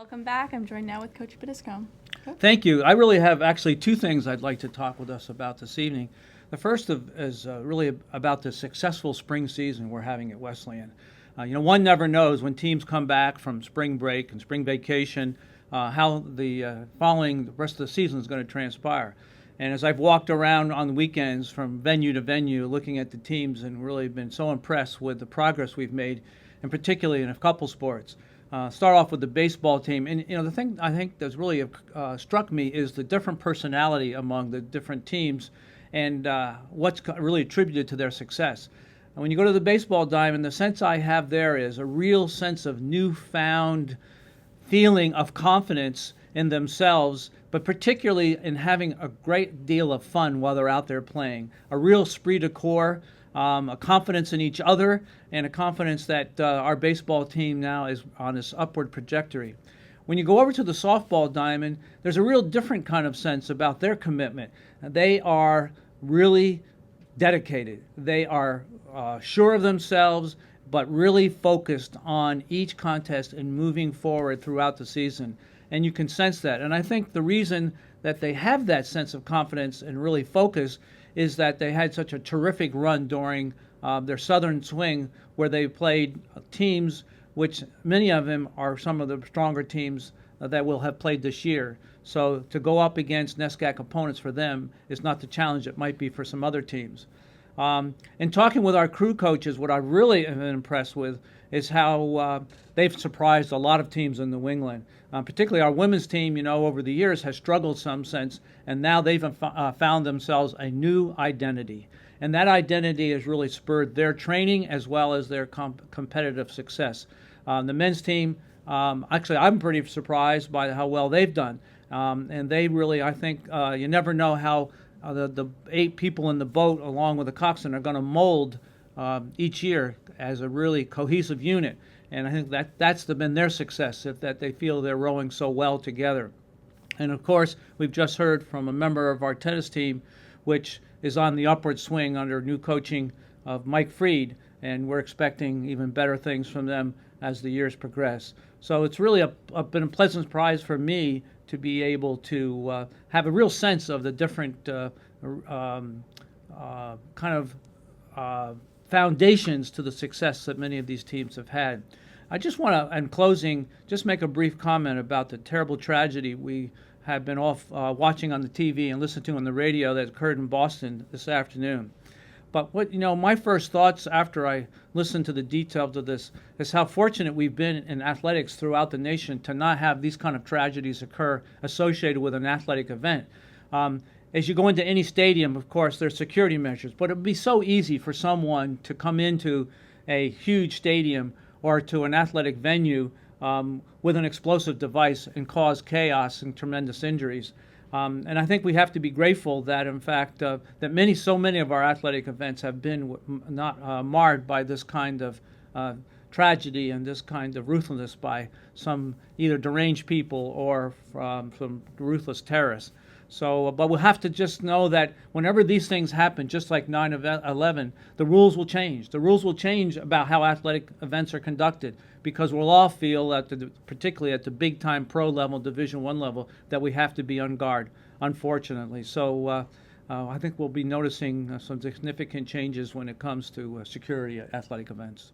Welcome back. I'm joined now with Coach Biddiscombe. Thank you. I really have actually two things I'd like to talk with us about this evening. The first is really about the successful spring season we're having at Wesleyan. One never knows when teams come back from spring break and spring vacation how the rest of the season is going to transpire. And as I've walked around on the weekends from venue to venue looking at the teams and really been so impressed with the progress we've made, and particularly in a couple sports. Start off with the baseball team. And, the thing I think that's really struck me is the different personality among the different teams and what's really attributed to their success. And when you go to the baseball diamond, the sense I have there is a real sense of newfound feeling of confidence in themselves, but particularly in having a great deal of fun while they're out there playing. A real esprit de corps, a confidence in each other, and a confidence that our baseball team now is on this upward trajectory. When you go over to the softball diamond, there's a real different kind of sense about their commitment. They are really dedicated. They are sure of themselves, but really focused on each contest and moving forward throughout the season. And you can sense that. And I think the reason that they have that sense of confidence and really focus is that they had such a terrific run during their southern swing where they played teams which many of them are some of the stronger teams that will have played this year. So to go up against NESCAC opponents for them is not the challenge it might be for some other teams. In talking with our crew coaches, what I really have been impressed with is how they've surprised a lot of teams in New England. Particularly our women's team, over the years has struggled some sense, and now they've found themselves a new identity. And that identity has really spurred their training as well as their competitive success. The men's team, actually, I'm pretty surprised by how well they've done. And they really, I think, you never know how the 8 people in the boat, along with the coxswain, are going to mold each year as a really cohesive unit. And I think that's been their success, that they feel they're rowing so well together. And of course, we've just heard from a member of our tennis team, which is on the upward swing under new coaching of Mike Freed, and we're expecting even better things from them as the years progress. So it's really been a pleasant surprise for me to be able to have a real sense of the different foundations to the success that many of these teams have had. I just want to, in closing, just make a brief comment about the terrible tragedy we have been watching on the TV and listened to on the radio that occurred in Boston this afternoon. But my first thoughts after I listened to the details of this is how fortunate we've been in athletics throughout the nation to not have these kind of tragedies occur associated with an athletic event. As you go into any stadium, of course, there's security measures, but it would be so easy for someone to come into a huge stadium or to an athletic venue with an explosive device and cause chaos and tremendous injuries. And I think we have to be grateful that, in fact, that so many of our athletic events have been not marred by this kind of tragedy and this kind of ruthlessness by some either deranged people or from ruthless terrorists. So, but we'll have to just know that whenever these things happen, just like 9/11, the rules will change. The rules will change about how athletic events are conducted because we'll all feel, particularly at the big-time pro level, Division I level, that we have to be on guard, unfortunately. So I think we'll be noticing some significant changes when it comes to security at athletic events.